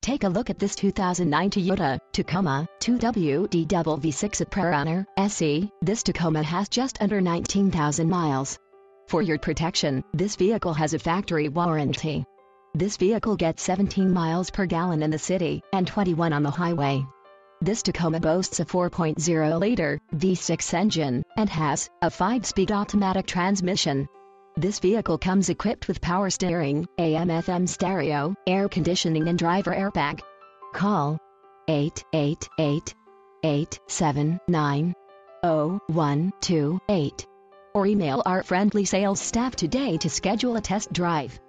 Take a look at this 2009 Toyota Tacoma 2WD double V6 at PreRunner SE. This Tacoma has just under 19,000 miles. For your protection, this vehicle has a factory warranty. This vehicle gets 17 miles per gallon in the city and 21 on the highway. This Tacoma boasts a 4.0-liter V6 engine and has a 5-speed automatic transmission. This vehicle comes equipped with power steering, AM/FM stereo, air conditioning and driver airbag. Call 888-879-0128 or email our friendly sales staff today to schedule a test drive.